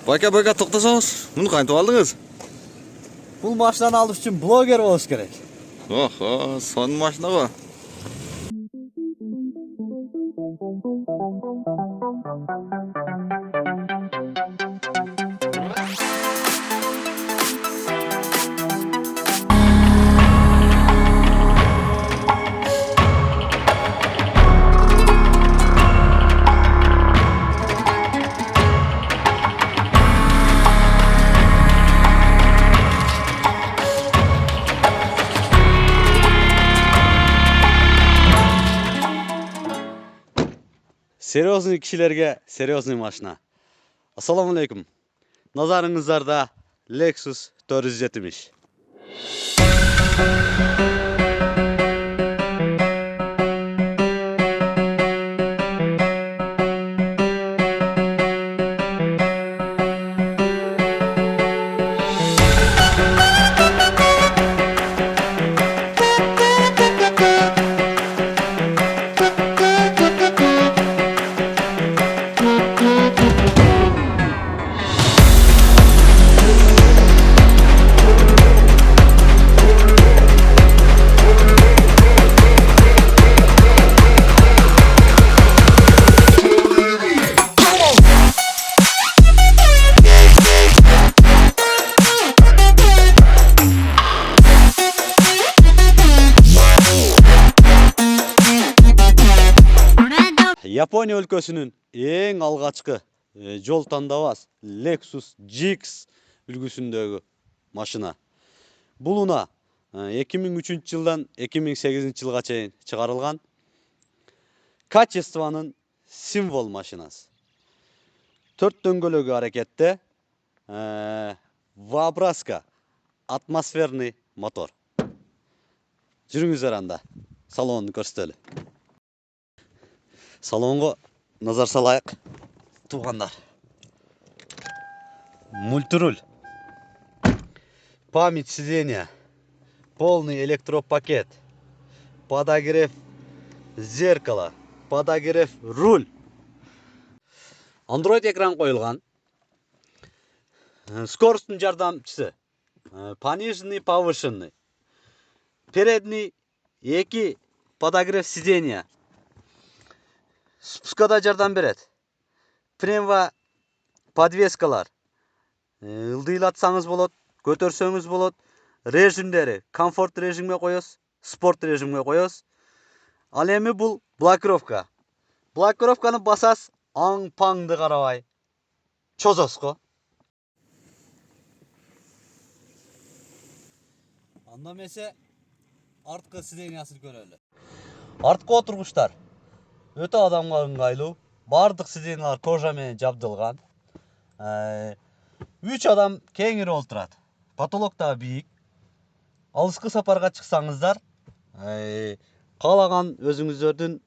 Байка токтосоңуз. Муну кантип алдыңыз? Бұл машинаны алыш үшін блогер болуш керек. Охо, сонун машина го. Серьезный кишилерге серьезный машина. Ассаламу алейкум. Назарыңыздарда Lexus 470. Япония өлкөсүнүн эң алгачкы жол тандабас Lexus GX үлгүсүндөгү машина. Бул уна 2003 жылдан 2008 жылга чейин чыгарылган качествонун символ машинасы. 4 дөңгөлөгү аракетте Вабраска атмосферный мотор. Жүрүңүздөр анда салонун көрсөтөлү. Салонго назар салайык, туугандар. Мультируль, память сидения, полный электропакет, подогрев зеркала, подогрев руль. Android экран коюлган. Скоростун жардамчысы, пониженный, повышенный. Передний 2 подогрев сидения. Спускада жардам берет. Френва подвескалар. Ылдыйлатсаңыз болот, көтөрсөңүз болот. Режимдери комфорт режимге коёсуз, спорт режимге коёсуз. Ал эми бул блокировка. Блокировканы басасыз, аң-паңды карабай чозосуз го. Анда эмесе арткы сидениясын көрөлү. Арткы отургучтар өтө адамга ыңгайлуу. Бардык сиденьялар кожа менен жабдылган. 3 адам кеңири отурат. Потолок да бийик. Алыскы сапарга чыксаңыздар, каалаган өзүңүздөрдүн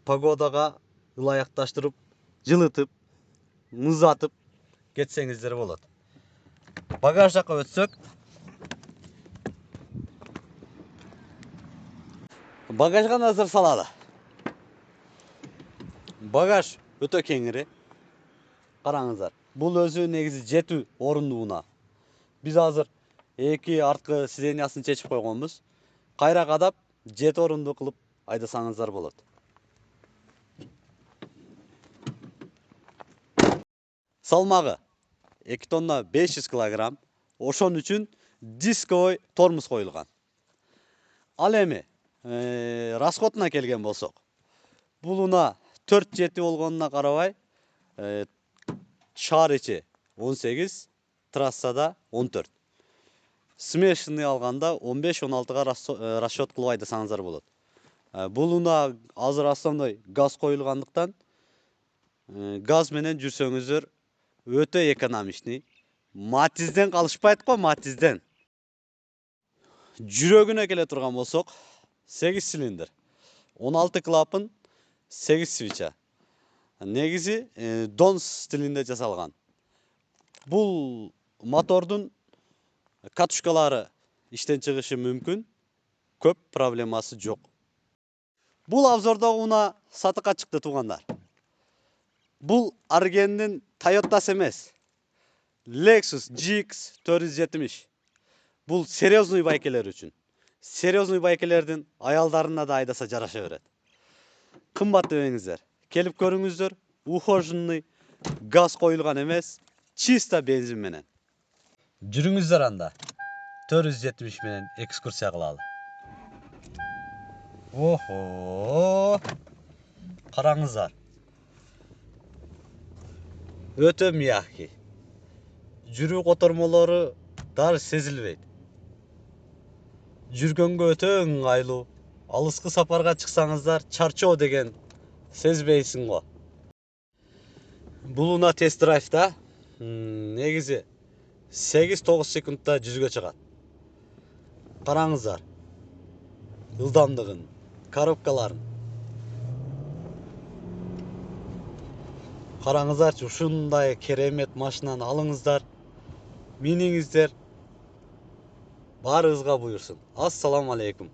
погодага ылайыкташтырып, жылытып, музатып кетсеңиздер болот. Багаж жакка өтсөк, багажга назар салалы. Багаж өтө кеңири. Караңыздар. Бул өзү негизи 7 орундуу уна. Биз азыр 2 арткы сидениясын чечип койгонбуз. Кайра кадап 7 орундуу кылып айдасаңыздар болот. Салмагы 2 тонна 500 килограмм. Ошон үчүн дисковый тормоз коюлган. Ал эми расходуна келген болсок, бул уна 4-7 болгонуна карабай, шаар ичи 18, трассада 14. Смешанный алганда 15-16га расчет кылып айдасаңыздар болот. Бул уна азыр основной газ коюлгандыктан газ менен жүрсөңүздөр өтө экономичный. Матизден калышпайт го, Матизден. Жүрөгүнө келе турган болсок, 8 цилиндр, 16 клапан, 8 свеча. Негизи Донс стилинде жасалган. Бул мотордун катушкалары иштен чыгышы мүмкүн, көп проблемасы жок. Бул обзордогу уна сатыкка чыкты туугандар. Bul Argen'in Toyota'sı emas. Lexus GX 470. Bul serьезный байкелер üçün. Serьезный байкелердин аялдарына да айдаса жараша берет. Кымбаттуу эңиздер, келип көрүңүздөр. Ухоженный, газ коюлган эмес, чисто бензин менен. Жүрүңүздөр анда. 470 менен экскурсия кылалы. Охо! Караңыздар. Өтө мягкий. Жүрүү котормолору даже сезилбейт. Жүргөнгө өтө ыңгайлуу. Алыскы сапарга чыксаңыздар, чарчоо деген сезбейсиң го. Булуна тест драйвда негизи 8-9 секундта жүзгө чыгат. Караңыздар. Ылдамдыгын, коробкаларын. Караңыздарчы, ушундай керемет машинаны алыңыздар. Миниңиздер. Баарыбызга буйрсун. Ассаламу алейкум.